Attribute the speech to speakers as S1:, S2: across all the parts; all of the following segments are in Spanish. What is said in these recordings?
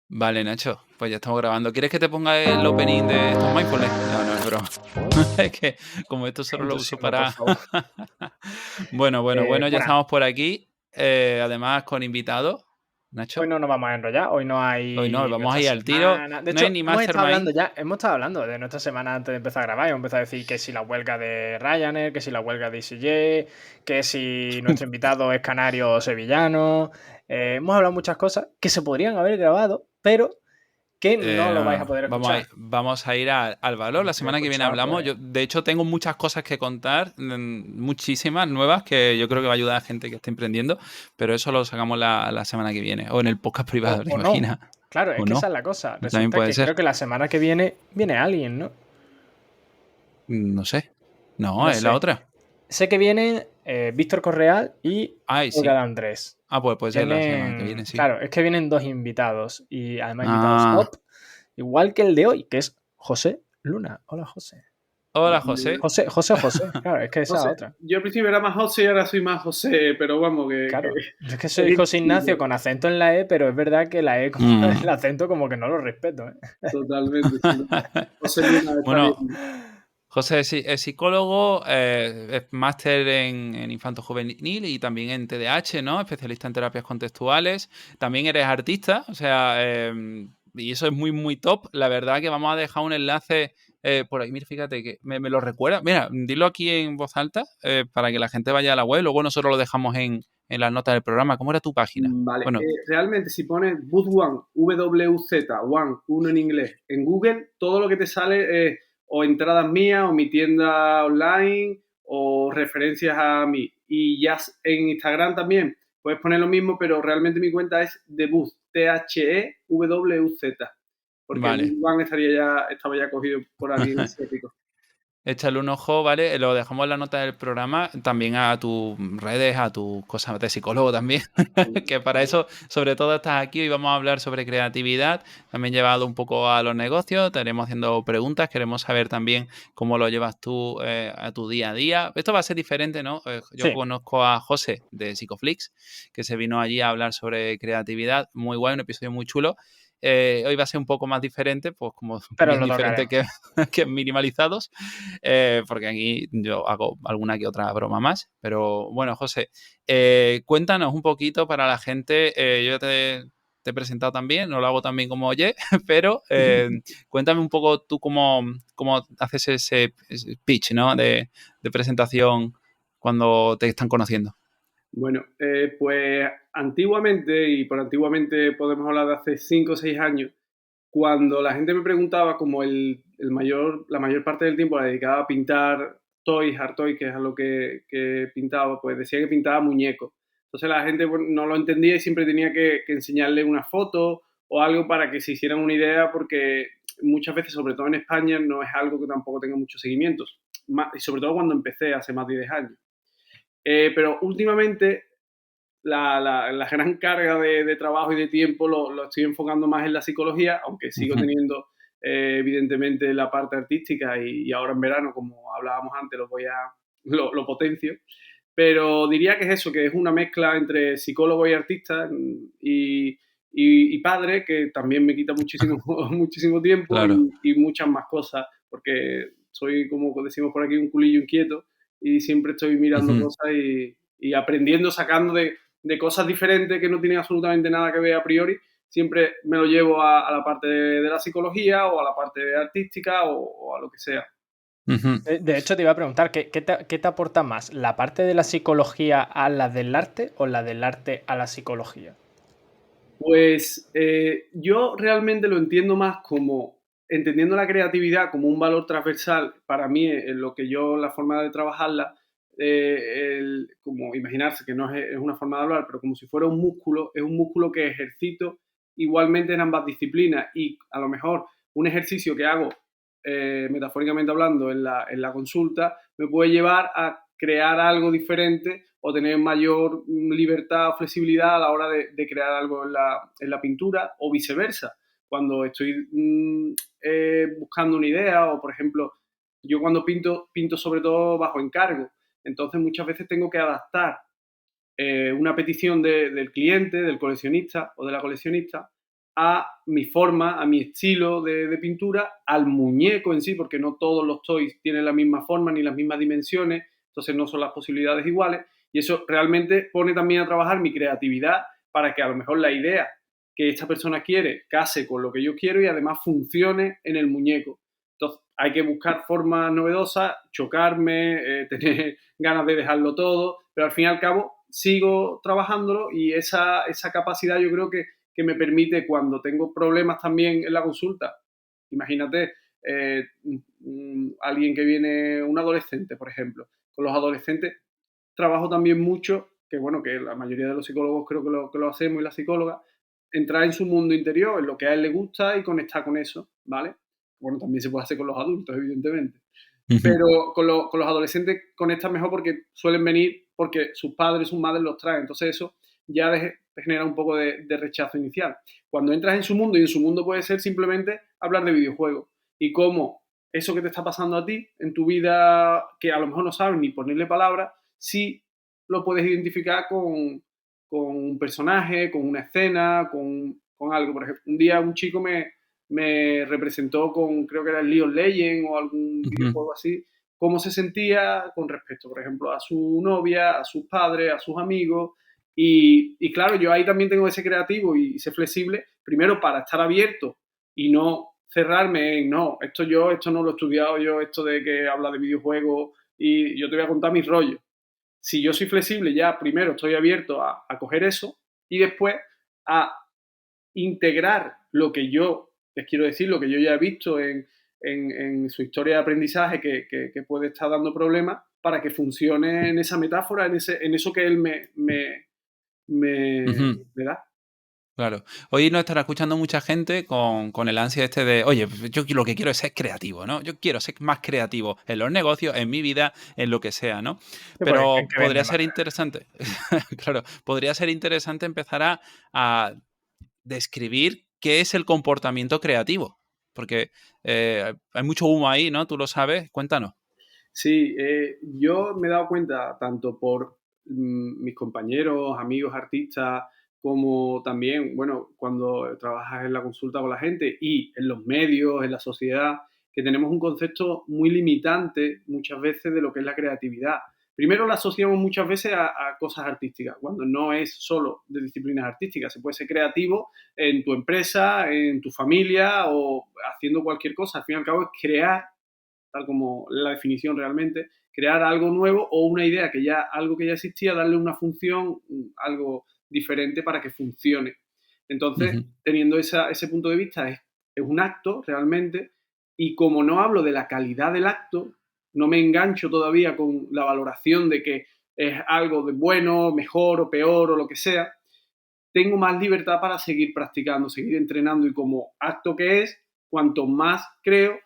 S1: Vale, Nacho, pues ya estamos grabando. ¿Quieres que te ponga el opening de estos mindfulness? No, no es broma. Es que como esto
S2: Qué
S1: solo lo uso
S2: entusiasmo, por
S1: para...
S2: favor.
S1: Bueno, ya
S2: Buenas.
S1: estamos por aquí, además con invitados,
S2: Hoy
S1: Nacho.
S2: no nos vamos a enrollar, hoy no
S1: Hoy no,
S2: hay
S1: vamos a
S2: nuestra
S1: ir al tiro.
S2: semana. De
S1: No hay
S2: hecho,
S1: ni mastermind.
S2: hemos estado hablando de nuestra semana antes de empezar a grabar. Hemos empezado a decir que si la huelga de Ryanair, que si la huelga de EasyJet, que si nuestro invitado es canario o sevillano. Hemos hablado muchas cosas que se podrían haber grabado, pero que no lo vais a poder escuchar.
S1: Vamos a ir al valor. La semana que viene
S2: Escuchar,
S1: hablamos.
S2: pues,
S1: Yo, de hecho, tengo muchas cosas que contar, muchísimas nuevas que yo creo que va a ayudar a gente que está emprendiendo, pero eso lo sacamos la semana que viene o en el podcast privado, ¿te
S2: o no.
S1: imaginas?
S2: Claro, es
S1: O
S2: que esa
S1: no,
S2: es la cosa.
S1: también
S2: Resulta
S1: puede
S2: que
S1: ser.
S2: creo que la semana que viene alguien, ¿no?
S1: No sé. No,
S2: No
S1: es la
S2: sé.
S1: otra.
S2: Sé que vienen Víctor Correal y
S1: Ay,
S2: Olga de
S1: sí.
S2: Andrés.
S1: Ah, pues puede ser la semana que
S2: Vienen,
S1: viene, sí.
S2: claro, es que vienen dos invitados y además invitados
S1: Ah,
S2: top, igual que el de hoy, que es José Luna. Hola, José.
S1: hola,
S3: Bueno,
S1: José.
S2: José, claro, es que esa es
S3: José,
S2: otra.
S3: yo al principio era más José y ahora soy más José, pero vamos, que
S2: Claro, yo es que
S3: es
S2: soy José Ignacio
S3: imposible.
S2: con acento en la E, pero es verdad que la E, como el
S1: Mm.
S2: acento, como que no lo respeto, ¿eh?
S3: Totalmente, sí. José Luna está
S1: Bueno,
S3: bien.
S1: José es psicólogo, es máster en infanto juvenil y también en TDAH, ¿no? Especialista en terapias contextuales. También eres artista, o sea, y eso es muy, muy top. La verdad que vamos a dejar un enlace por ahí. Mira, fíjate que me lo recuerda. Mira, dilo aquí en voz alta para que la gente vaya a la web. Luego nosotros lo dejamos en las notas del programa. ¿Cómo era tu página?
S3: Vale,
S1: Bueno,
S3: realmente si pones Booth One, WZ, One, uno en inglés, en Google, todo lo que te sale es o entradas mías, o mi tienda online, o referencias a mí. Y ya en Instagram también puedes poner lo mismo, pero realmente mi cuenta es The Booth, THEWZ, porque el
S1: vale.
S3: Booth One estaba ya cogido por alguien asiático.
S1: Échale un ojo, ¿vale? Lo dejamos en la nota del programa, también a tus redes, a tus cosas de psicólogo también, que para eso, sobre todo, estás aquí. Hoy vamos a hablar sobre creatividad, también llevado un poco a los negocios, te iremos haciendo preguntas, queremos saber también cómo lo llevas tú a tu día a día. Esto va a ser diferente, ¿no? Yo
S2: Sí,
S1: conozco a José de Psicoflix, que se vino allí a hablar sobre creatividad, muy guay, un episodio muy chulo. Hoy va a ser un poco más diferente, pues como
S2: pero
S1: bien
S2: lo tocaré.
S1: diferente que Minimalizados, porque aquí yo hago alguna que otra broma más. Pero bueno, José, cuéntanos un poquito para la gente. Yo te he presentado también, no lo hago tan bien como Oye, pero cuéntame un poco tú cómo haces ese pitch, ¿no? de presentación cuando te están conociendo.
S3: Bueno, pues antiguamente, y por antiguamente podemos hablar de hace 5 o 6 años, cuando la gente me preguntaba, como la mayor parte del tiempo la dedicaba a pintar toys, art toys, que es a lo que pintaba, pues decía que pintaba muñecos. Entonces la gente bueno, no lo entendía y siempre tenía que enseñarle una foto o algo para que se hicieran una idea, porque muchas veces, sobre todo en España, no es algo que tampoco tenga muchos seguimientos. Y sobre todo cuando empecé hace más de 10 años. Pero últimamente la gran carga de trabajo y de tiempo lo estoy enfocando más en la psicología, aunque sigo
S1: Ujú.
S3: teniendo evidentemente la parte artística y ahora en verano, como hablábamos antes, lo potencio. Pero diría que es eso, que es una mezcla entre psicólogo y artista y padre, que también me quita muchísimo, muchísimo tiempo
S1: Claro.
S3: y muchas más cosas, porque soy, como decimos por aquí, un culillo inquieto y siempre estoy mirando
S1: Ujú.
S3: cosas y aprendiendo, sacando de cosas diferentes que no tienen absolutamente nada que ver a priori, siempre me lo llevo a la parte de la psicología o a la parte artística o a lo que sea.
S1: Ujú.
S2: De hecho, te iba a preguntar, qué te aporta más? ¿La parte de la psicología a la del arte o la del arte a la psicología?
S3: Pues yo realmente lo entiendo más como entendiendo la creatividad como un valor transversal. Para mí, en lo que yo, la forma de trabajarla, como imaginarse que no es una forma de hablar, pero como si fuera un músculo, es un músculo que ejercito igualmente en ambas disciplinas y a lo mejor un ejercicio que hago metafóricamente hablando en la consulta me puede llevar a crear algo diferente o tener mayor libertad o flexibilidad a la hora de crear algo en la pintura o viceversa. Cuando estoy buscando una idea o, por ejemplo, yo cuando pinto sobre todo bajo encargo. Entonces muchas veces tengo que adaptar una petición del cliente, del coleccionista o de la coleccionista a mi forma, a mi estilo de pintura, al muñeco en sí, porque no todos los toys tienen la misma forma ni las mismas dimensiones, entonces no son las posibilidades iguales, y eso realmente pone también a trabajar mi creatividad para que a lo mejor la idea que esta persona quiere case con lo que yo quiero y además funcione en el muñeco. Entonces hay que buscar formas novedosas, chocarme, tener ganas de dejarlo todo, pero al fin y al cabo sigo trabajándolo y esa capacidad yo creo que me permite cuando tengo problemas también en la consulta. Imagínate, alguien que viene, un adolescente, por ejemplo. Con los adolescentes trabajo también mucho, que bueno, que la mayoría de los psicólogos creo que lo hacemos y la psicóloga, entrar en su mundo interior, en lo que a él le gusta y conectar con eso, ¿vale? Bueno, también se puede hacer con los adultos, evidentemente. Pero con los adolescentes conectan mejor porque suelen venir porque sus padres, sus madres los traen. Entonces eso ya genera un poco de rechazo inicial. Cuando entras en su mundo, y en su mundo puede ser simplemente hablar de videojuegos y cómo eso que te está pasando a ti en tu vida, que a lo mejor no sabes ni ponerle palabras, sí lo puedes identificar con un personaje, con una escena, con algo. Por ejemplo, un día un chico me representó con, creo que era el League of Legends o algún videojuego así, cómo se sentía con respecto, por ejemplo, a su novia, a sus padres, a sus amigos. Y claro, yo ahí también tengo ese creativo y ese flexible, primero para estar abierto y no cerrarme en, no, esto no lo he estudiado yo, esto de que habla de videojuegos y yo te voy a contar mis rollos. Si yo soy flexible, ya primero estoy abierto a coger eso y después a integrar lo que yo, les quiero decir, lo que yo ya he visto en su historia de aprendizaje que puede estar dando problemas para que funcione en esa metáfora, en eso que él me da.
S1: Claro. Hoy nos estará escuchando mucha gente con el ansia este de, oye, yo lo que quiero es ser creativo, ¿no? Yo quiero ser más creativo en los negocios, en mi vida, en lo que sea, ¿no?
S2: Sí,
S1: Pero
S2: que
S1: podría
S2: vende
S1: ser
S2: más.
S1: interesante, claro, podría ser interesante empezar a describir qué es el comportamiento creativo, porque hay mucho humo ahí, ¿no? Tú lo sabes, cuéntanos.
S3: Sí, yo me he dado cuenta, tanto por mis compañeros, amigos, artistas, como también, bueno, cuando trabajas en la consulta con la gente y en los medios, en la sociedad, que tenemos un concepto muy limitante muchas veces de lo que es la creatividad. Primero la asociamos muchas veces a cosas artísticas, cuando no es solo de disciplinas artísticas. Se puede ser creativo en tu empresa, en tu familia o haciendo cualquier cosa. Al fin y al cabo es crear, tal como la definición realmente, crear algo nuevo o una idea algo que ya existía, darle una función, algo diferente para que funcione. Entonces, teniendo ese punto de vista, es un acto realmente, y como no hablo de la calidad del acto, no me engancho todavía con la valoración de que es algo de bueno, mejor o peor o lo que sea, tengo más libertad para seguir practicando, seguir entrenando, y como acto que es, cuanto más creo,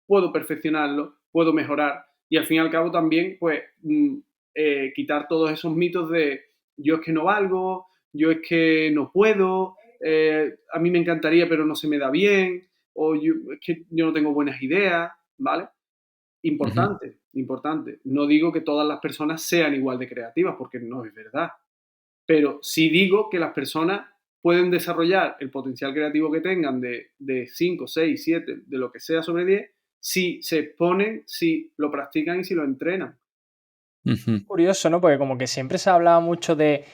S3: puedo perfeccionarlo, puedo mejorar y al fin y al cabo también pues quitar todos esos mitos de yo es que no valgo, yo es que no puedo, a mí me encantaría pero no se me da bien, o es que yo no tengo buenas ideas, ¿vale? Importante, importante. No digo que todas las personas sean igual de creativas porque no es verdad, pero sí digo que las personas pueden desarrollar el potencial creativo que tengan de 5, 6, 7, de lo que sea sobre 10, si se exponen, si lo practican y si lo entrenan.
S2: Curioso, ¿no? Porque como que siempre se ha hablado mucho de,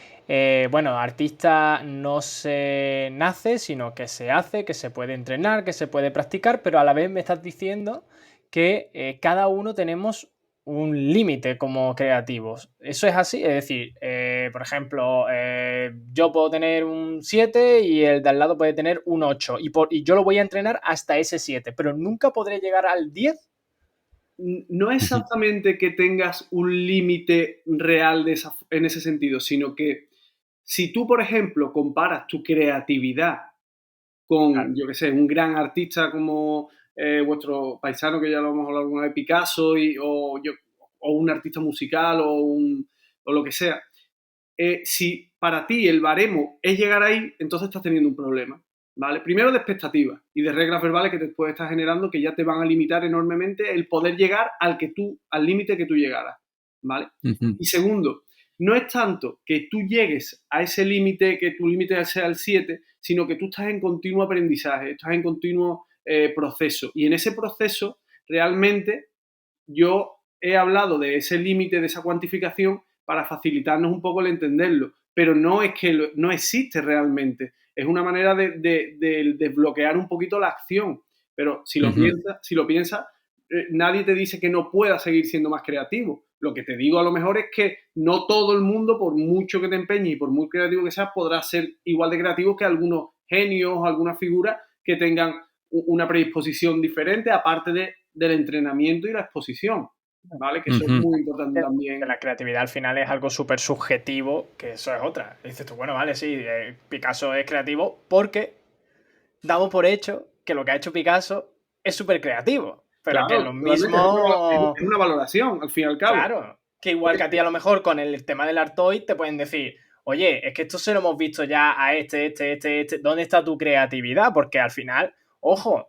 S2: bueno, artista no se nace, sino que se hace, que se puede entrenar, que se puede practicar, pero a la vez me estás diciendo que cada uno tenemos un límite como creativos. ¿Eso es así? Es decir, por ejemplo, yo puedo tener un 7 y el de al lado puede tener un 8 y yo lo voy a entrenar hasta ese 7, pero nunca podré llegar al 10.
S3: No exactamente que tengas un límite real en ese sentido, sino que si tú, por ejemplo, comparas tu creatividad
S2: Claro.
S3: con, yo qué sé, un gran artista como vuestro paisano, que ya lo hemos hablado alguna vez, Picasso, o un artista musical o lo que sea, si para ti el baremo es llegar ahí, entonces estás teniendo un problema, ¿vale? Primero de expectativas y de reglas verbales que después estás generando, que ya te van a limitar enormemente el poder llegar al límite que tú llegaras, ¿vale? Y segundo, no es tanto que tú llegues a ese límite, que tu límite sea el 7, sino que tú estás en continuo aprendizaje, estás en continuo proceso. Y en ese proceso, realmente, yo he hablado de ese límite, de esa cuantificación, para facilitarnos un poco el entenderlo. Pero no es que no existe realmente. Es una manera de desbloquear un poquito la acción. Pero si lo piensas, nadie te dice que no puedas seguir siendo más creativo. Lo que te digo a lo mejor es que no todo el mundo, por mucho que te empeñes y por muy creativo que seas, podrá ser igual de creativo que algunos genios o algunas figuras que tengan una predisposición diferente, aparte del entrenamiento y la exposición, ¿vale? Que eso es muy importante también.
S2: Que la creatividad al final es algo súper subjetivo, que eso es otra. Dices tú, bueno, vale, sí, Picasso es creativo porque damos por hecho que lo que ha hecho Picasso es súper creativo. Pero
S3: claro,
S2: que lo mismo...
S3: Es una valoración, al fin y al cabo.
S2: Claro, que igual que a ti a lo mejor con el tema del Artois te pueden decir, oye, es que esto se lo hemos visto ya a este. ¿Dónde está tu creatividad? Porque al final, ojo,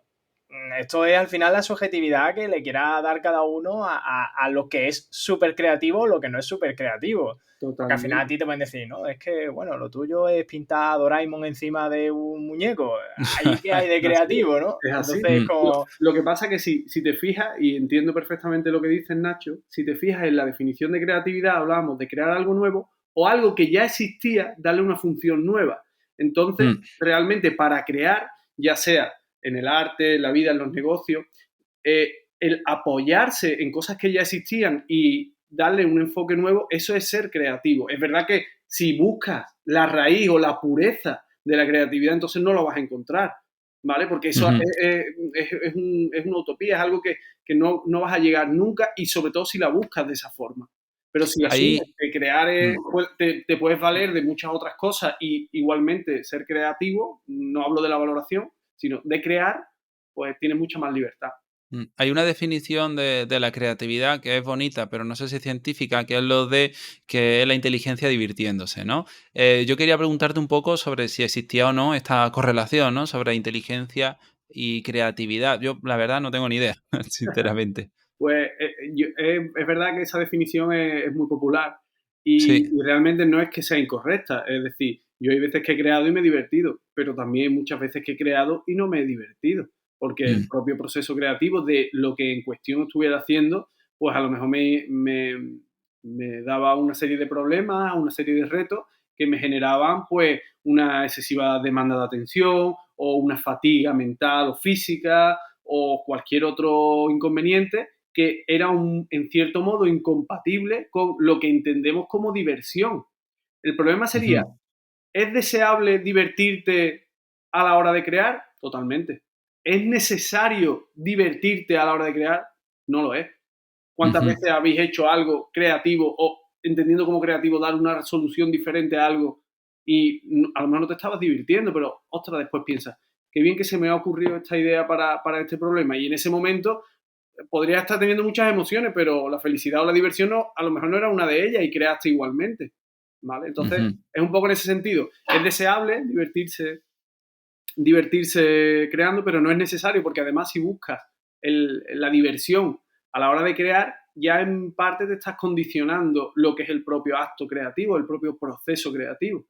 S2: esto es al final la subjetividad que le quiera dar cada uno a lo que es súper creativo o lo que no es súper creativo.
S3: Totalmente.
S2: Porque al final a ti te pueden decir, no, es que, bueno, lo tuyo es pintar a Doraemon encima de un muñeco. Ahí que hay de creativo, ¿no?
S3: Es así.
S2: Entonces, como...
S3: Lo que pasa es que si te fijas, y entiendo perfectamente lo que dices, Nacho, si te fijas en la definición de creatividad, hablábamos de crear algo nuevo o algo que ya existía, darle una función nueva. Entonces, realmente para crear, ya sea en el arte, en la vida, en los negocios, el apoyarse en cosas que ya existían y darle un enfoque nuevo, eso es ser creativo. Es verdad que si buscas la raíz o la pureza de la creatividad, entonces no lo vas a encontrar, ¿vale? Porque eso es una utopía, es algo que no vas a llegar nunca y sobre todo si la buscas de esa forma. Pero si asumes que crear te puedes valer de muchas otras cosas y igualmente ser creativo, no hablo de la valoración, sino de crear, pues tienes mucha más libertad.
S1: Hay una definición de la creatividad que es bonita, pero no sé si es científica, que es lo de que es la inteligencia divirtiéndose, ¿no? Yo quería preguntarte un poco sobre si existía o no esta correlación, ¿no? Sobre inteligencia y creatividad. Yo, la verdad, no tengo ni idea, sinceramente.
S3: Pues es verdad que esa definición es muy popular
S1: Sí.
S3: y realmente no es que sea incorrecta. Es decir, yo hay veces que he creado y me he divertido, pero también hay muchas veces que he creado y no me he divertido, porque el propio proceso creativo de lo que en cuestión estuviera haciendo, pues a lo mejor me daba una serie de problemas, una serie de retos que me generaban pues una excesiva demanda de atención o una fatiga mental o física o cualquier otro inconveniente que era en cierto modo incompatible con lo que entendemos como diversión. El problema sería, ¿es deseable divertirte a la hora de crear? Totalmente. ¿Es necesario divertirte a la hora de crear? No lo es. ¿Cuántas veces habéis hecho algo creativo o entendiendo como creativo dar una solución diferente a algo y a lo mejor no te estabas divirtiendo, pero ostras, después piensas, qué bien que se me ha ocurrido esta idea para este problema y en ese momento podría estar teniendo muchas emociones, pero la felicidad o la diversión no, a lo mejor no era una de ellas y creaste igualmente, ¿vale? Entonces, es un poco en ese sentido. Es deseable divertirse creando, pero no es necesario porque además si buscas la diversión a la hora de crear, ya en parte te estás condicionando lo que es el propio acto creativo, el propio proceso creativo.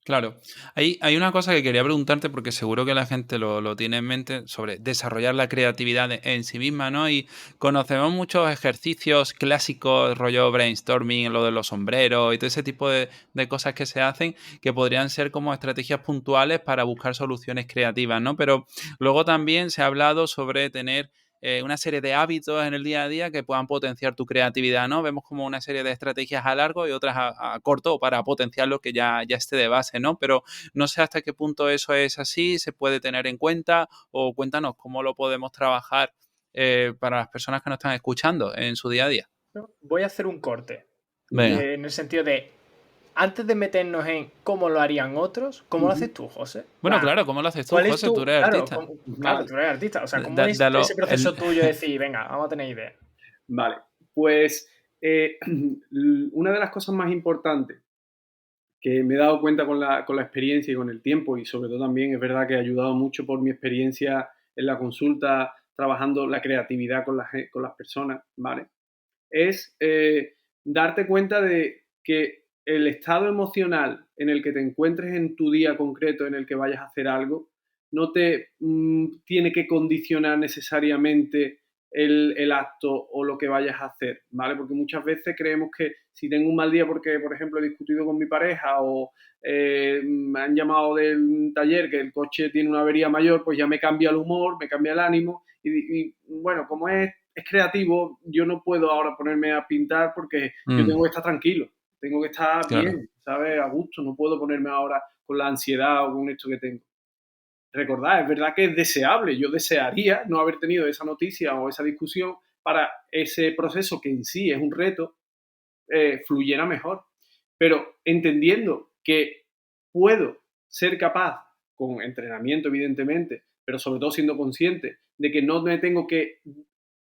S1: Claro. Hay una cosa que quería preguntarte porque seguro que la gente lo tiene en mente sobre desarrollar la creatividad en sí misma, ¿no? Y conocemos muchos ejercicios clásicos, rollo brainstorming, lo de los sombreros y todo ese tipo de cosas que se hacen que podrían ser como estrategias puntuales para buscar soluciones creativas, ¿no? Pero luego también se ha hablado sobre tener una serie de hábitos en el día a día que puedan potenciar tu creatividad, ¿no? Vemos como una serie de estrategias a largo y otras a corto para potenciar lo que ya esté de base, ¿no? Pero no sé hasta qué punto eso es así, se puede tener en cuenta o cuéntanos cómo lo podemos trabajar para las personas que nos están escuchando en su día a día.
S2: Voy a hacer un corte.
S1: Venga.
S2: En el sentido de, antes de meternos en cómo lo harían otros, ¿cómo lo haces tú, José?
S1: Bueno, claro, ¿cómo lo haces tú,
S2: ¿Cuál es
S1: José? Tú eres
S2: claro,
S1: artista.
S2: claro, tú eres artista. O sea, ¿cómo es
S1: Dalo,
S2: ese proceso tuyo de decir, venga, vamos a tener idea?
S3: Vale, pues una de las cosas más importantes que me he dado cuenta con la experiencia y con el tiempo, y sobre todo también es verdad que he ayudado mucho por mi experiencia en la consulta, trabajando la creatividad con las personas, ¿vale? Es darte cuenta de que el estado emocional en el que te encuentres en tu día concreto en el que vayas a hacer algo no te tiene que condicionar necesariamente el acto o lo que vayas a hacer, ¿vale? Porque muchas veces creemos que si tengo un mal día porque, por ejemplo, he discutido con mi pareja o me han llamado del taller que el coche tiene una avería mayor, pues ya me cambia el humor, me cambia el ánimo y bueno, como es creativo, yo no puedo ahora ponerme a pintar porque yo tengo que estar tranquilo, tengo que estar
S1: Claro.
S3: bien, ¿sabes? A gusto, no puedo ponerme ahora con la ansiedad o con esto que tengo. Recordad, es verdad que es deseable, yo desearía no haber tenido esa noticia o esa discusión para ese proceso que en sí es un reto, fluyera mejor. Pero entendiendo que puedo ser capaz, con entrenamiento evidentemente, pero sobre todo siendo consciente de que no me tengo que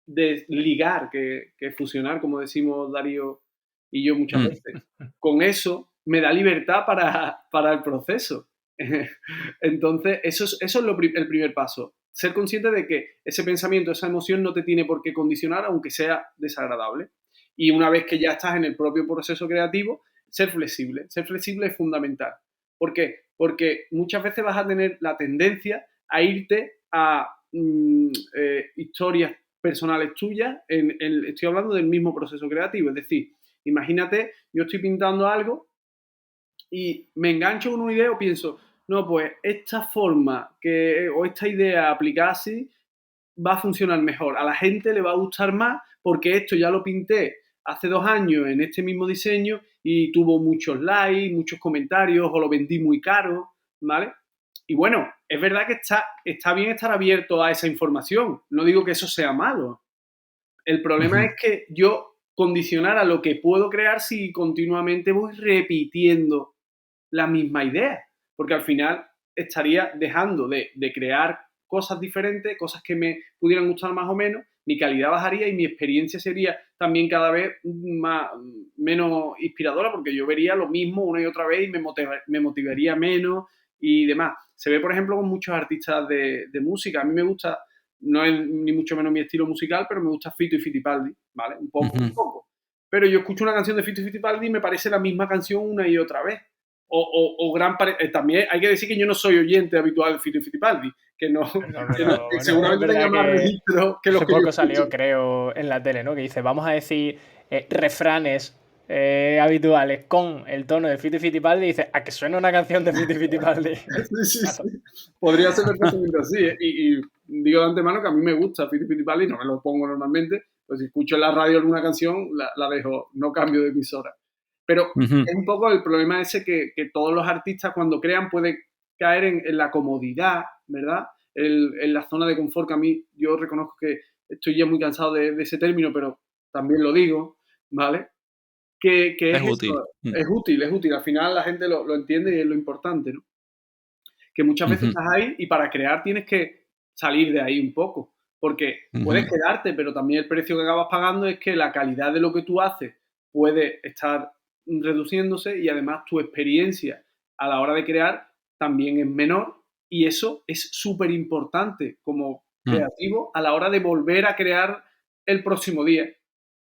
S3: desligar, que fusionar, como decimos Darío y yo muchas veces, con eso me da libertad para el proceso. Entonces, eso es el primer paso. Ser consciente de que ese pensamiento, esa emoción no te tiene por qué condicionar, aunque sea desagradable. Y una vez que ya estás en el propio proceso creativo, ser flexible. Ser flexible es fundamental. ¿Por qué? Porque muchas veces vas a tener la tendencia a irte a historias personales tuyas. Estoy hablando del mismo proceso creativo. Es decir, imagínate, yo estoy pintando algo y me engancho con una idea o pienso, no, pues esta forma o esta idea aplicada así va a funcionar mejor. A la gente le va a gustar más porque esto ya lo pinté hace 2 años en este mismo diseño y tuvo muchos likes, muchos comentarios o lo vendí muy caro, ¿vale? Y bueno, es verdad que está bien estar abierto a esa información. No digo que eso sea malo. El problema es que yo condicionara lo que puedo crear si continuamente voy repitiendo la misma idea, porque al final estaría dejando de crear cosas diferentes, cosas que me pudieran gustar más o menos, mi calidad bajaría y mi experiencia sería también cada vez menos inspiradora, porque yo vería lo mismo una y otra vez y me motivaría menos y demás. Se ve, por ejemplo, con muchos artistas de música. A mí me gusta, no es ni mucho menos mi estilo musical, pero me gusta Fito y Fitipaldi, ¿vale? Un poco. Pero yo escucho una canción de Fito y Fitipaldi y me parece la misma canción una y otra vez. También hay que decir que yo no soy oyente habitual de Fito y Fitipaldi, que seguramente tenga más registro que los
S2: hace
S3: que
S2: poco
S3: yo
S2: salió, creo, en la tele, ¿no? Que dice, vamos a decir refranes habituales con el tono de Fito y Fitipaldi y dice, ¿a que suena una canción de Fito y Fitipaldi?
S3: Sí. Podría ser perfectamente así, ¿eh? Y digo de antemano que a mí me gusta Fito y Fitipaldi, no me lo pongo normalmente, pues si escucho en la radio alguna canción, la dejo, no cambio de emisora. Pero es un poco el problema ese que todos los artistas cuando crean pueden caer en la comodidad, ¿verdad? En la zona de confort, que a mí yo reconozco que estoy ya muy cansado de ese término, pero también lo digo, ¿vale? Que
S1: Es
S3: es
S1: útil.
S3: eso, es útil, al final la gente lo entiende y es lo importante, ¿no? Que muchas veces estás ahí y para crear tienes que salir de ahí un poco, porque puedes quedarte, pero también el precio que acabas pagando es que la calidad de lo que tú haces puede estar reduciéndose y además tu experiencia a la hora de crear también es menor y eso es súper importante como creativo a la hora de volver a crear el próximo día,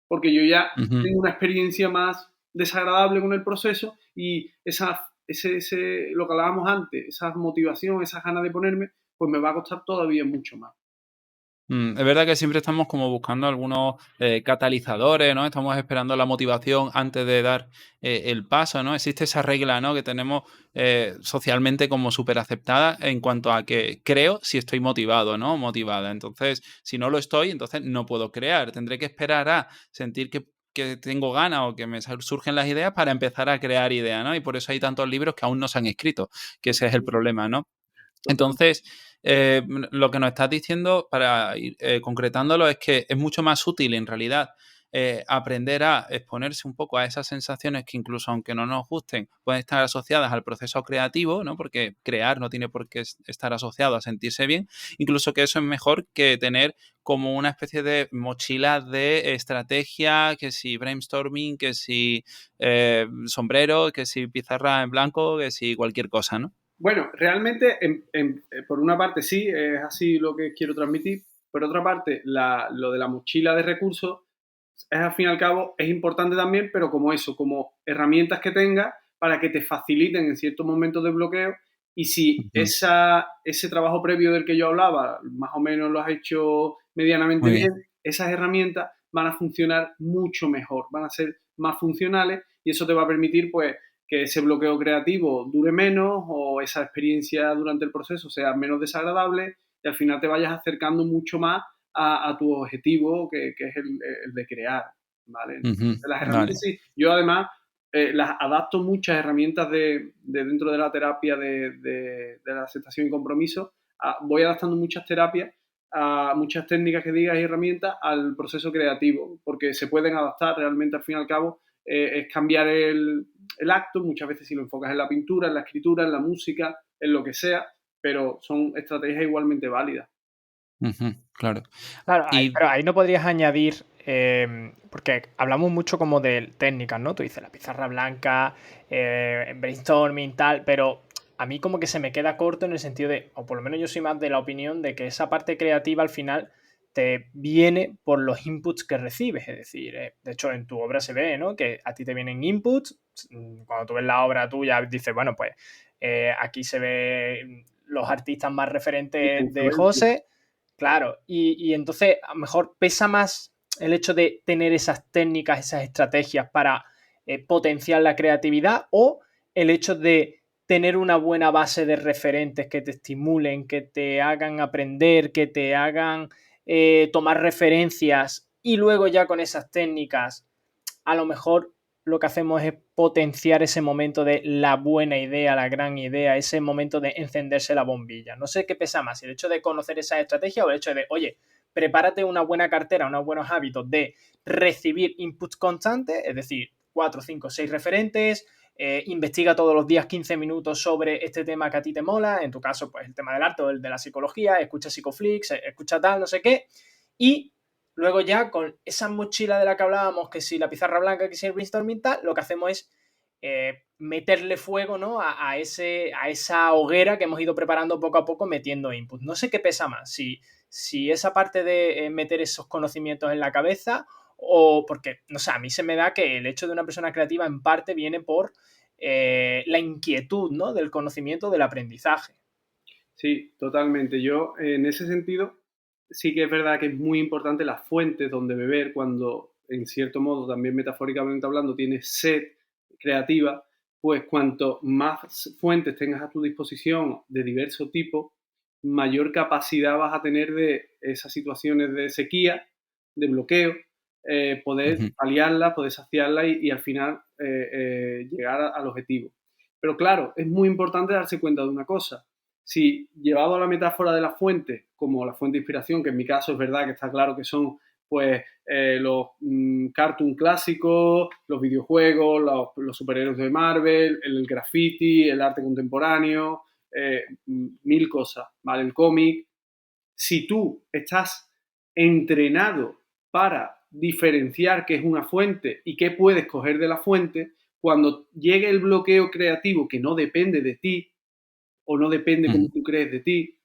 S3: porque yo ya tengo una experiencia más desagradable con el proceso y lo que hablábamos antes, esa motivación, esas ganas de ponerme, pues me va a costar todavía mucho más.
S1: Es verdad que siempre estamos como buscando algunos catalizadores, ¿no? Estamos esperando la motivación antes de dar el paso, ¿no? Existe esa regla, ¿no? Que tenemos socialmente como súper aceptada en cuanto a que creo si estoy motivado, ¿no? Motivada. Entonces, si no lo estoy, entonces no puedo crear. Tendré que esperar a sentir que tengo ganas o que me surgen las ideas para empezar a crear ideas, ¿no? Y por eso hay tantos libros que aún no se han escrito, que ese es el problema, ¿no? Entonces, lo que nos estás diciendo, para ir concretándolo, es que es mucho más útil en realidad aprender a exponerse un poco a esas sensaciones que incluso aunque no nos gusten, pueden estar asociadas al proceso creativo, ¿no? Porque crear no tiene por qué estar asociado a sentirse bien, incluso que eso es mejor que tener como una especie de mochila de estrategia, que si brainstorming, que si sombrero, que si pizarra en blanco, que si cualquier cosa, ¿no?
S3: Bueno, realmente, por una parte sí, es así lo que quiero transmitir. Por otra parte, lo de la mochila de recursos es al fin y al cabo, es importante también, pero como eso, como herramientas que tengas para que te faciliten en ciertos momentos de bloqueo. Y si ese trabajo previo del que yo hablaba, más o menos lo has hecho medianamente
S1: Muy bien.
S3: bien, esas herramientas van a funcionar mucho mejor, van a ser más funcionales y eso te va a permitir, pues, que ese bloqueo creativo dure menos o esa experiencia durante el proceso sea menos desagradable y al final te vayas acercando mucho más a tu objetivo, que es el de crear, ¿vale? Entonces, las
S1: Vale.
S3: herramientas sí. Yo además las adapto muchas herramientas de dentro de la terapia de la aceptación y compromiso. Voy adaptando muchas terapias, a muchas técnicas que digas y herramientas al proceso creativo, porque se pueden adaptar realmente al fin y al cabo. Es cambiar el acto, muchas veces si lo enfocas en la pintura, en la escritura, en la música, en lo que sea, pero son estrategias igualmente válidas.
S1: Claro.
S2: Claro,
S1: Y
S2: pero ahí no podrías añadir, porque hablamos mucho como de técnicas, ¿no? Tú dices la pizarra blanca, brainstorming, tal, pero a mí como que se me queda corto en el sentido de, o por lo menos yo soy más de la opinión de que esa parte creativa al final te viene por los inputs que recibes, es decir, de hecho en tu obra se ve, ¿no? Que a ti te vienen inputs, cuando tú ves la obra tuya dices, bueno, pues aquí se ve los artistas más
S3: Y la
S2: referentes de
S3: influencia.
S2: José. Claro, y entonces a lo mejor pesa más el hecho de tener esas técnicas, esas estrategias para potenciar la creatividad o el hecho de tener una buena base de referentes que te estimulen, que te hagan aprender, que te hagan tomar referencias y luego ya con esas técnicas a lo mejor lo que hacemos es potenciar ese momento de la buena idea, la gran idea, ese momento de encenderse la bombilla. No sé qué pesa más, el hecho de conocer esa estrategia o el hecho de, oye, prepárate una buena cartera, unos buenos hábitos de recibir inputs constantes, es decir, 4, 5, 6 referentes, investiga todos los días 15 minutos sobre este tema que a ti te mola, en tu caso, pues el tema del arte o el de la psicología, escucha Psicoflix, escucha tal, no sé qué, y luego ya con esa mochila de la que hablábamos, que si la pizarra blanca, que si el brainstorming tal, lo que hacemos es meterle fuego, ¿no? a esa hoguera que hemos ido preparando poco a poco metiendo input. No sé qué pesa más, si esa parte de meter esos conocimientos en la cabeza o porque, no sé, a mí se me da que el hecho de una persona creativa en parte viene por la inquietud, ¿no? Del conocimiento, del aprendizaje.
S3: Sí, totalmente. Yo, en ese sentido, sí que es verdad que es muy importante las fuentes donde beber cuando, en cierto modo, también metafóricamente hablando, tienes sed creativa, pues cuanto más fuentes tengas a tu disposición de diverso tipo, mayor capacidad vas a tener de esas situaciones de sequía, de bloqueo, poder paliarlas, poder saciarlas y al final llegar al objetivo. Pero claro, es muy importante darse cuenta de una cosa. Si llevado a la metáfora de la fuente, como la fuente de inspiración, que en mi caso es verdad que está claro que son pues los cartoon clásicos, los videojuegos, los superhéroes de Marvel, el graffiti, el arte contemporáneo, mil cosas, ¿vale? El cómic. Si tú estás entrenado para diferenciar qué es una fuente y qué puedes coger de la fuente, cuando llegue el bloqueo creativo que no depende de ti, o no depende como tú crees de ti,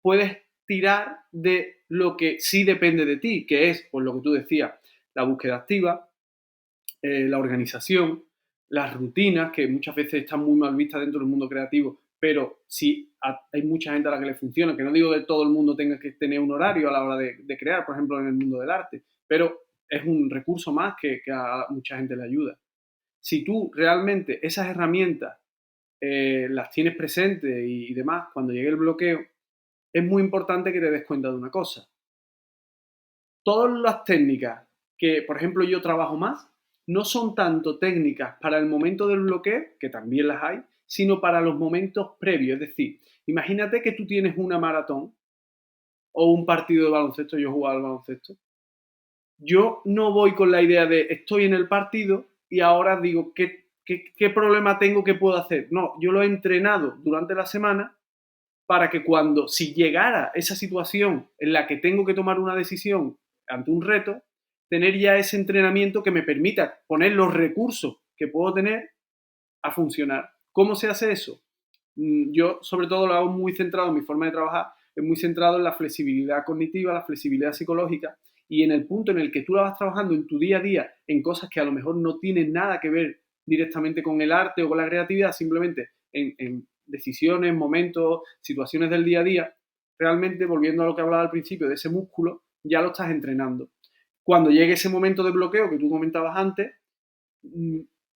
S3: puedes tirar de lo que sí depende de ti, que es, por lo que tú decías, la búsqueda activa, la organización, las rutinas, que muchas veces están muy mal vistas dentro del mundo creativo, pero sí hay mucha gente a la que le funciona, que no digo que todo el mundo tenga que tener un horario a la hora de crear, por ejemplo, en el mundo del arte, pero es un recurso más que a mucha gente le ayuda. Si tú realmente esas herramientas las tienes presentes y demás, cuando llegue el bloqueo, es muy importante que te des cuenta de una cosa. Todas las técnicas que, por ejemplo, yo trabajo más, no son tanto técnicas para el momento del bloqueo, que también las hay, sino para los momentos previos. Es decir, imagínate que tú tienes una maratón o un partido de baloncesto, yo jugaba al baloncesto. Yo no voy con la idea de estoy en el partido y ahora digo, ¿qué problema tengo que puedo hacer? No, yo lo he entrenado durante la semana para que cuando, si llegara esa situación en la que tengo que tomar una decisión ante un reto, tener ya ese entrenamiento que me permita poner los recursos que puedo tener a funcionar. ¿Cómo se hace eso? Yo sobre todo lo hago muy centrado, mi forma de trabajar es muy centrado en la flexibilidad cognitiva, la flexibilidad psicológica y en el punto en el que tú la vas trabajando en tu día a día, en cosas que a lo mejor no tienen nada que ver directamente con el arte o con la creatividad, simplemente en decisiones, momentos, situaciones del día a día, realmente, volviendo a lo que hablaba al principio, de ese músculo, ya lo estás entrenando. Cuando llegue ese momento de bloqueo que tú comentabas antes,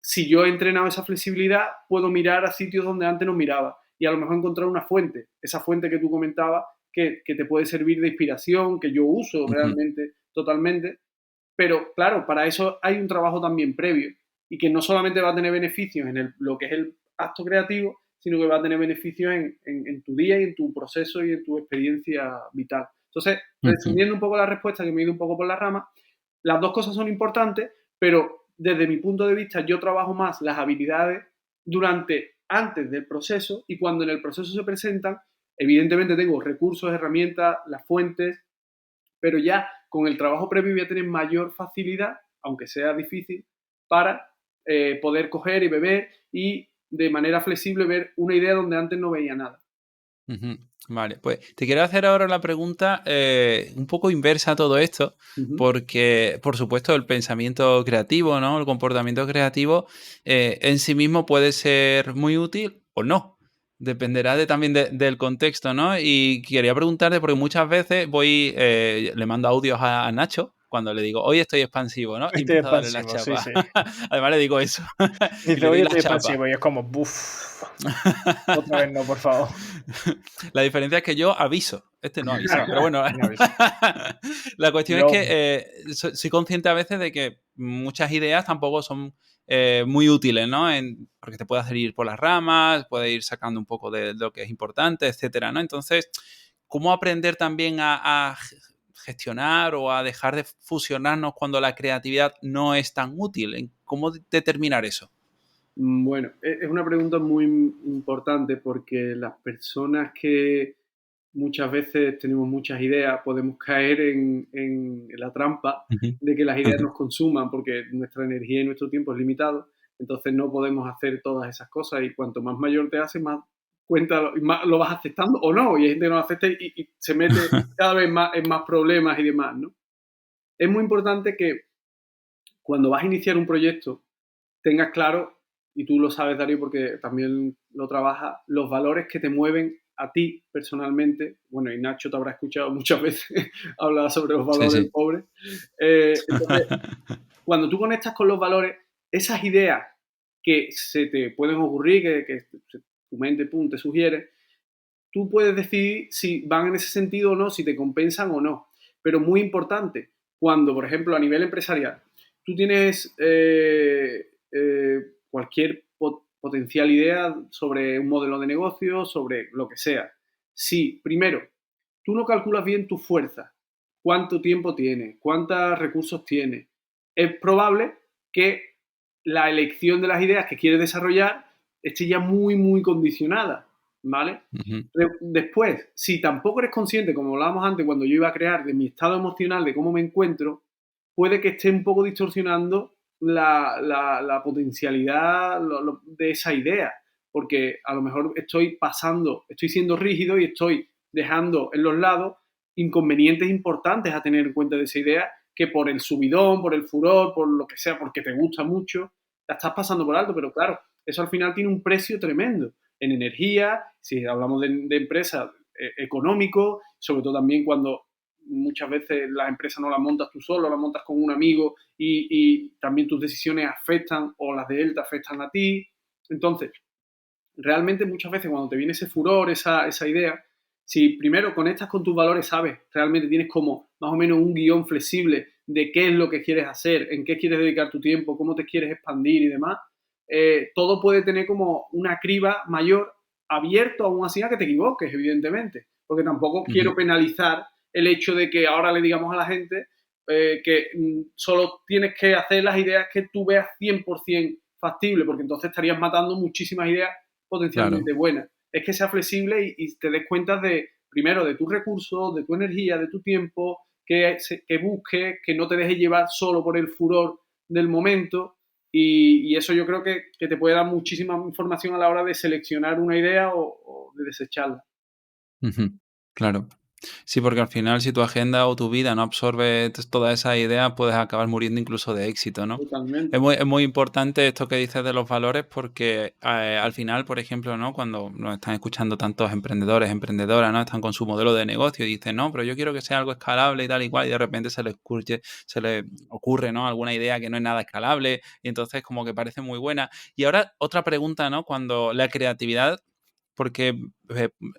S3: si yo he entrenado esa flexibilidad, puedo mirar a sitios donde antes no miraba y a lo mejor encontrar una fuente, esa fuente que tú comentabas, que te puede servir de inspiración, que yo uso realmente totalmente. Pero claro, para eso hay un trabajo también previo y que no solamente va a tener beneficios en lo que es el acto creativo, sino que va a tener beneficios en tu día y en tu proceso y en tu experiencia vital. Entonces, resumiendo un poco la respuesta, que me he ido un poco por la rama, las dos cosas son importantes, pero desde mi punto de vista yo trabajo más las habilidades antes del proceso, y cuando en el proceso se presentan, evidentemente tengo recursos, herramientas, las fuentes, pero ya con el trabajo previo voy a tener mayor facilidad, aunque sea difícil, para poder coger y beber y de manera flexible ver una idea donde antes no veía nada.
S1: Vale, pues te quiero hacer ahora la pregunta un poco inversa a todo esto, porque por supuesto el pensamiento creativo, ¿no? El comportamiento creativo en sí mismo puede ser muy útil o no. Dependerá también del contexto, ¿no? Y quería preguntarte, porque muchas veces le mando audios a Nacho cuando le digo, hoy estoy expansivo, ¿no? Y
S2: Estoy
S1: empiezo a darle la
S2: expansivo, sí,
S1: chapa.
S2: sí.
S1: Además le digo eso. Y
S2: Dice,
S1: le
S2: hoy
S1: doy la
S2: estoy
S1: chapa.
S2: expansivo y es como, buf, otra vez no, por favor.
S1: La diferencia es que yo aviso. Este no avisa, pero bueno.
S2: No aviso.
S1: La cuestión es
S2: Yo,
S1: que soy consciente a veces de que muchas ideas tampoco son muy útiles, ¿no? Porque te puede hacer ir por las ramas, puede ir sacando un poco de lo que es importante, etcétera, ¿no? Entonces, ¿cómo aprender también a gestionar o a dejar de fusionarnos cuando la creatividad no es tan útil? ¿Cómo determinar eso?
S3: Bueno, es una pregunta muy importante porque las personas que muchas veces tenemos muchas ideas podemos caer en la trampa de que las ideas nos consuman porque nuestra energía y nuestro tiempo es limitado, entonces no podemos hacer todas esas cosas y cuanto más mayor te haces, más cuenta y más lo vas aceptando o no, y hay gente que no lo acepta y se mete cada vez más en más problemas y demás, ¿no? Es muy importante que cuando vas a iniciar un proyecto tengas claro, y tú lo sabes, Darío, porque también lo trabajas, los valores que te mueven a ti personalmente. Bueno, y Nacho te habrá escuchado muchas veces hablar sobre los
S1: Sí,
S3: valores
S1: sí.
S3: del pobre. Entonces, cuando tú conectas con los valores, esas ideas que se te pueden ocurrir, que tu mente pum, te sugiere, tú puedes decidir si van en ese sentido o no, si te compensan o no. Pero muy importante, cuando, por ejemplo, a nivel empresarial, tú tienes cualquier potencial idea sobre un modelo de negocio, sobre lo que sea. Si, primero, tú no calculas bien tu fuerza, cuánto tiempo tienes, cuántos recursos tienes, es probable que la elección de las ideas que quieres desarrollar esté ya muy, muy condicionada, ¿vale? Después, si tampoco eres consciente, como hablábamos antes, cuando yo iba a crear, de mi estado emocional, de cómo me encuentro, puede que esté un poco distorsionando la potencialidad de esa idea, porque a lo mejor estoy siendo rígido y estoy dejando en los lados inconvenientes importantes a tener en cuenta de esa idea, que por el subidón, por el furor, por lo que sea, porque te gusta mucho, la estás pasando por alto, pero claro, eso al final tiene un precio tremendo en energía, si hablamos de empresas, económico, sobre todo también cuando muchas veces las empresas no las montas tú solo, las montas con un amigo y también tus decisiones afectan o las de él te afectan a ti. Entonces, realmente muchas veces cuando te viene ese furor, esa idea, si primero conectas con tus valores, sabes, realmente tienes como más o menos un guión flexible de qué es lo que quieres hacer, en qué quieres dedicar tu tiempo, cómo te quieres expandir y demás, todo puede tener como una criba mayor, abierto aún así a que te equivoques, evidentemente, porque tampoco quiero penalizar el hecho de que ahora le digamos a la gente que solo tienes que hacer las ideas que tú veas 100% factible, porque entonces estarías matando muchísimas ideas potencialmente
S1: Claro.
S3: buena. Es que sea flexible y te des cuenta de, primero, de tus recursos, de tu energía, de tu tiempo, que busques, que no te dejes llevar solo por el furor del momento. Y eso yo creo que te puede dar muchísima información a la hora de seleccionar una idea o de desecharla.
S1: Claro. Sí, porque al final si tu agenda o tu vida no absorbe todas esas ideas, puedes acabar muriendo incluso de éxito, ¿no?
S3: Totalmente.
S1: Es muy importante esto que dices de los valores porque al final, por ejemplo, ¿no? Cuando nos están escuchando tantos emprendedores, emprendedoras, ¿no? Están con su modelo de negocio y dicen, no, pero yo quiero que sea algo escalable y tal y cual, y de repente se les ocurre, ¿no? Alguna idea que no es nada escalable y entonces como que parece muy buena. Y ahora otra pregunta, ¿no? Cuando la creatividad porque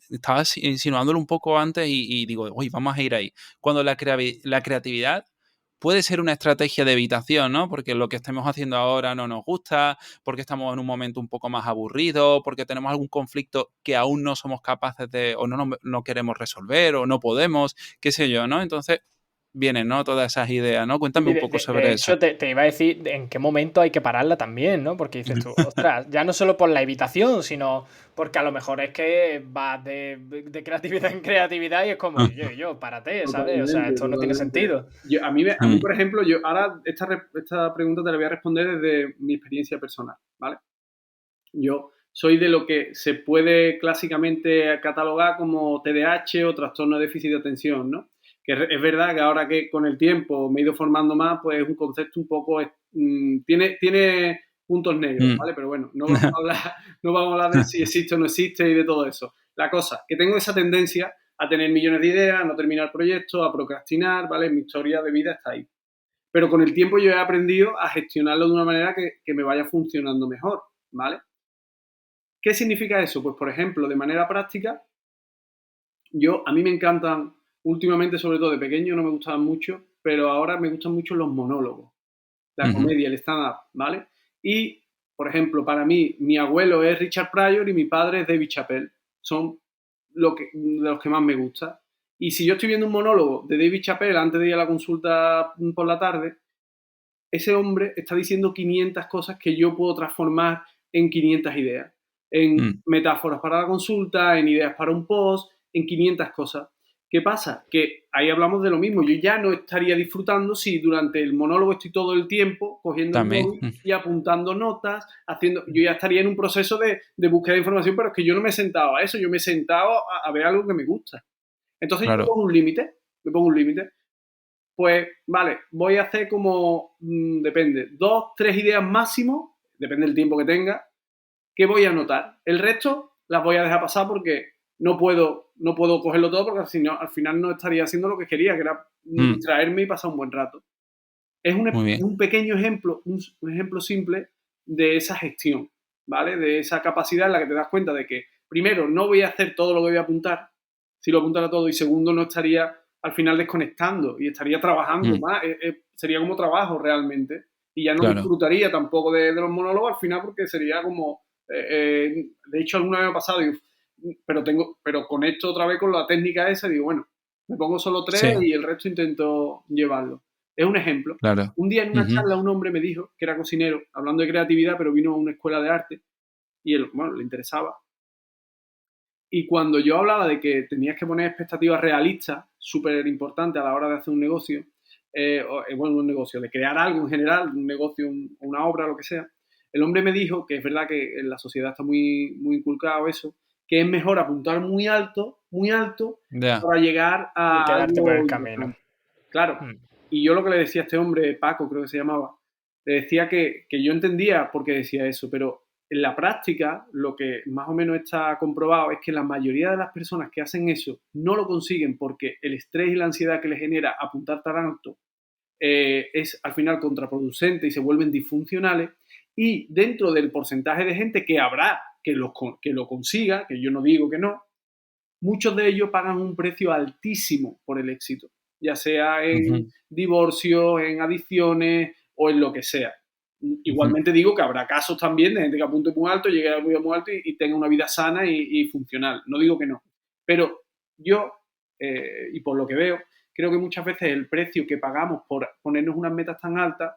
S1: estabas insinuándolo un poco antes y digo, uy, vamos a ir ahí. Cuando la creatividad puede ser una estrategia de evitación, ¿no? Porque lo que estemos haciendo ahora no nos gusta, porque estamos en un momento un poco más aburrido, porque tenemos algún conflicto que aún no somos capaces de, o no queremos resolver, o no podemos, qué sé yo, ¿no? Entonces vienen, ¿no? Todas esas ideas, ¿no?
S2: Sí,
S1: Cuéntame un poco
S2: de
S1: sobre eso.
S2: hecho, te iba a decir en qué momento hay que pararla también, ¿no? Porque dices tú, ostras, ya no solo por la evitación, sino porque a lo mejor es que vas de creatividad en creatividad y es como, párate, ¿sabes? O sea,
S3: Totalmente,
S2: esto no tiene
S3: totalmente.
S2: sentido.
S3: A mí, por ejemplo, yo ahora esta pregunta te la voy a responder desde mi experiencia personal, ¿vale? Yo soy de lo que se puede clásicamente catalogar como TDAH o trastorno de déficit de atención, ¿no? Que es verdad que ahora que con el tiempo me he ido formando más, pues es un concepto un poco... tiene puntos negros,
S1: Mm.
S3: ¿vale? Pero bueno, no vamos a hablar, no vamos a hablar de si existe o no existe y de todo eso. La cosa, que tengo esa tendencia a tener millones de ideas, a no terminar proyectos, a procrastinar, ¿vale? Mi historia de vida está ahí. Pero con el tiempo yo he aprendido a gestionarlo de una manera que me vaya funcionando mejor, ¿vale? ¿Qué significa eso? Pues, por ejemplo, de manera práctica, a mí me encantan, últimamente, sobre todo de pequeño, no me gustaban mucho, pero ahora me gustan mucho los monólogos, la
S1: Ujú.
S3: comedia, el stand-up, ¿vale? Y, por ejemplo, para mí, mi abuelo es Richard Pryor y mi padre es David Chappelle. Son de los que más me gusta. Y si yo estoy viendo un monólogo de David Chappelle antes de ir a la consulta por la tarde, ese hombre está diciendo 500 cosas que yo puedo transformar en 500 ideas, en
S1: Mm.
S3: metáforas para la consulta, en ideas para un post, en 500 cosas. ¿Qué pasa? Que ahí hablamos de lo mismo. Yo ya no estaría disfrutando si durante el monólogo estoy todo el tiempo cogiendo el
S1: También.
S3: móvil y apuntando notas, yo ya estaría en un proceso de búsqueda de información, pero es que yo no me he sentado a eso, yo me he sentado a ver algo que me gusta. Entonces yo
S1: Claro.
S3: me pongo un límite, pues vale, voy a hacer como, depende, 2, 3 ideas máximo, depende del tiempo que tenga, que voy a anotar. El resto las voy a dejar pasar porque no puedo cogerlo todo porque si no, al final no estaría haciendo lo que quería, que era
S1: Mm.
S3: distraerme y pasar un buen rato. Es
S1: Muy bien.
S3: un pequeño ejemplo, un ejemplo simple de esa gestión, ¿vale? De esa capacidad en la que te das cuenta de que, primero, no voy a hacer todo lo que voy a apuntar, si lo apuntara todo, y segundo, no estaría al final desconectando y estaría trabajando
S1: Mm.
S3: más, sería como trabajo realmente, y ya no
S1: Claro.
S3: disfrutaría tampoco de los monólogos al final porque sería como, de hecho alguna vez me ha pasado, digo, pero conecto otra vez con la técnica esa y digo, bueno, me pongo solo 3
S1: Sí,
S3: y el resto intento llevarlo. Es un ejemplo.
S1: claro.
S3: Un día en una
S1: Ujú.
S3: charla un hombre me dijo que era cocinero, hablando de creatividad, pero vino a una escuela de arte y él, bueno, le interesaba. Y cuando yo hablaba de que tenías que poner expectativas realistas, súper importante a la hora de hacer un negocio, bueno, un negocio, de crear algo en general, un negocio, una obra, lo que sea, el hombre me dijo que es verdad que en la sociedad está muy, muy inculcado eso, que es mejor apuntar muy alto,
S1: Ya.
S3: para llegar
S2: Y
S3: a
S2: quedarte por
S3: algo
S2: el camino.
S3: importante. Claro,
S2: Mm.
S3: y yo lo que le decía a este hombre, Paco creo que se llamaba, le decía que yo entendía por qué decía eso, pero en la práctica lo que más o menos está comprobado es que la mayoría de las personas que hacen eso no lo consiguen porque el estrés y la ansiedad que les genera apuntar tan alto es al final contraproducente y se vuelven disfuncionales. Y dentro del porcentaje de gente que habrá que lo consiga, que yo no digo que no, muchos de ellos pagan un precio altísimo por el éxito, ya sea en
S1: Ujú,
S3: divorcios, en adicciones o en lo que sea.
S1: ujú.
S3: Igualmente digo que habrá casos también de gente que apunte muy alto, llegue a la vida muy alto y tenga una vida sana y funcional. No digo que no. Pero yo, y por lo que veo, creo que muchas veces el precio que pagamos por ponernos unas metas tan altas,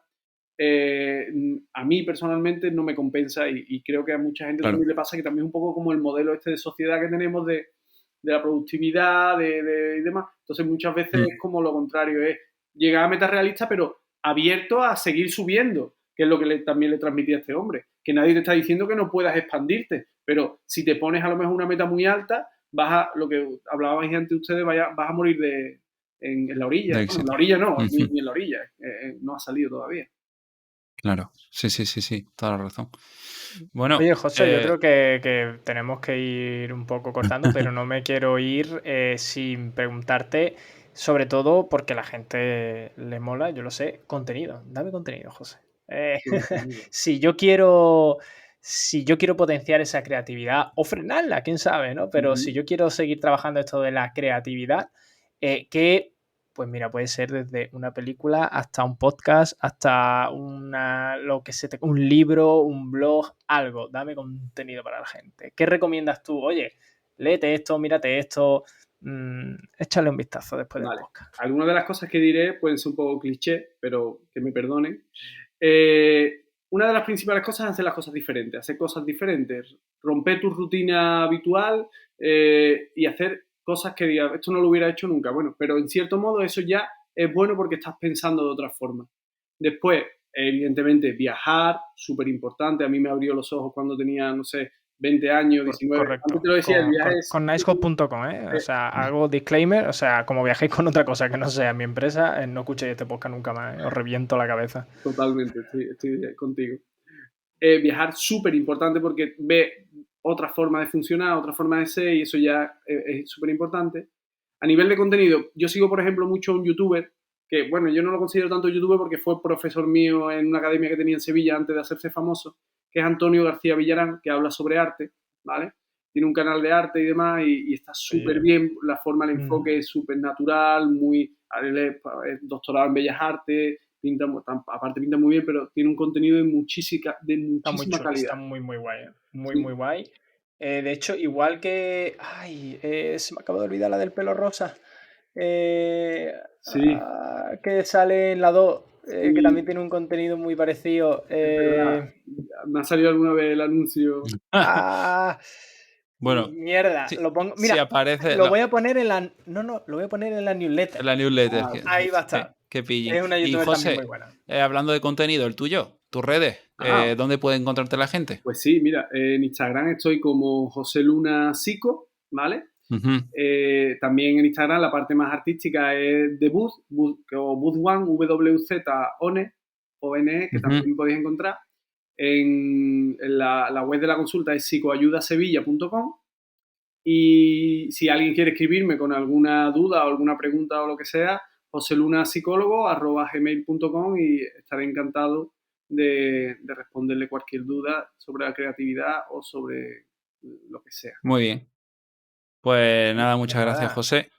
S3: a mí personalmente no me compensa y creo que a mucha gente
S1: Claro.
S3: también le pasa que también es un poco como el modelo este de sociedad que tenemos de la productividad y demás. Entonces muchas veces
S1: Mm.
S3: es como lo contrario, es llegar a metas realistas pero abierto a seguir subiendo, que es lo que también le transmití a este hombre, que nadie te está diciendo que no puedas expandirte, pero si te pones a lo mejor una meta muy alta, lo que hablaban antes ustedes, vas a morir en la orilla. Bueno, en la orilla no, ni en la orilla. No ha salido todavía.
S1: Claro, sí, toda la razón. Bueno,
S2: oye, José, yo creo que tenemos que ir un poco cortando, pero no me quiero ir sin preguntarte, sobre todo porque a la gente le mola, yo lo sé, contenido. Dame contenido, José. Si yo quiero potenciar esa creatividad o frenarla, quién sabe, ¿no? Pero si yo quiero seguir trabajando esto de la creatividad, pues mira, puede ser desde una película hasta un podcast, hasta un libro, un blog, algo. Dame contenido para la gente. ¿Qué recomiendas tú? Oye, léete esto, mírate esto. Échale un vistazo después del podcast.
S3: Algunas de las cosas que diré pueden ser un poco cliché, pero que me perdonen. Una de las principales cosas es hacer las cosas diferentes, romper tu rutina habitual y hacer cosas que digas, esto no lo hubiera hecho nunca. Bueno, pero en cierto modo eso ya es bueno porque estás pensando de otra forma. Después, evidentemente, viajar, súper importante. A mí me abrió los ojos cuando tenía, no sé, 20 años, 19.
S2: Correcto.
S3: Antes te lo decía, el viaje
S2: con nicehop.com, ¿eh? O sea, hago disclaimer, o sea, como viajéis con otra cosa que no sea mi empresa, no escuchéis este podcast nunca más, os reviento la cabeza.
S3: Totalmente, estoy contigo. Viajar súper importante porque ve otra forma de funcionar, otra forma de ser y eso ya es súper importante. A nivel de contenido, yo sigo, por ejemplo, mucho un youtuber que, bueno, yo no lo considero tanto youtuber porque fue profesor mío en una academia que tenía en Sevilla antes de hacerse famoso, que es Antonio García Villarán, que habla sobre arte, ¿vale? Tiene un canal de arte y demás y está súper bien, la forma, el enfoque es súper natural, es doctorado en Bellas Artes, aparte pinta muy bien, pero tiene un contenido de muchísima calidad.
S2: Está muy guay, muy guay. De hecho, igual que... Ay, se me acaba de olvidar la del pelo rosa. Que sale en la 2, que también tiene un contenido muy parecido.
S3: Me ha salido alguna vez el anuncio.
S1: Bueno,
S2: mierda, lo pongo. Mira,
S1: si aparece,
S2: lo voy a poner en la. No, lo voy a poner en la newsletter.
S1: En la newsletter.
S2: Ahí va a estar.
S1: Que pillen.
S2: Es una youtuber
S1: y José,
S2: también muy buena.
S1: Hablando de contenido, el tuyo, tus redes, ¿dónde puede encontrarte la gente?
S3: Pues sí, mira, en Instagram estoy como José Luna Psico, ¿vale? También en Instagram la parte más artística es de Booth o Booth One, WZ-ONE, que también podéis encontrar. En la web de la consulta es psicoayudasevilla.com y si alguien quiere escribirme con alguna duda o alguna pregunta o lo que sea, joselunapsicólogo@gmail.com y estaré encantado de responderle cualquier duda sobre la creatividad o sobre lo que sea.
S1: Muy bien. Pues nada, muchas gracias, José.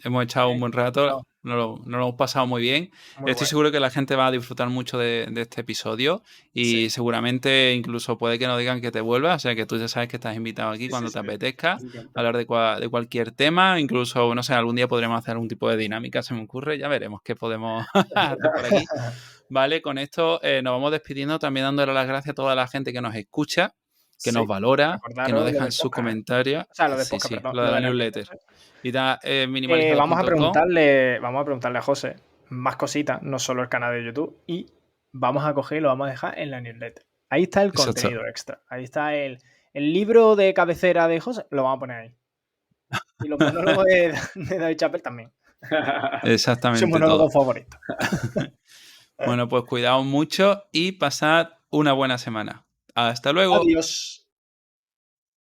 S1: Hemos echado un buen rato, nos lo hemos pasado muy bien. Estoy seguro que la gente va a disfrutar mucho de este episodio y seguramente incluso puede que nos digan que te vuelvas, o sea que tú ya sabes que estás invitado aquí cuando te apetezca, hablar de cualquier tema, incluso, no sé, algún día podremos hacer algún tipo de dinámica, se me ocurre, ya veremos qué podemos hacer por aquí. Vale, con esto nos vamos despidiendo, también dándole las gracias a toda la gente que nos escucha, que nos valora, que nos dejan sus comentarios.
S2: O sea, lo de podcast, perdón.
S1: Lo de la newsletter. Y
S2: vamos a preguntarle a José más cositas, no solo el canal de YouTube, y vamos a coger y lo vamos a dejar en la newsletter. Ahí está el contenido extra. Ahí está el libro de cabecera de José, lo vamos a poner ahí. Y los monólogos de David Chappelle también.
S1: Exactamente.
S2: Su monólogo favorito.
S1: Bueno, pues cuidaos mucho y pasad una buena semana. Hasta luego.
S2: Adiós.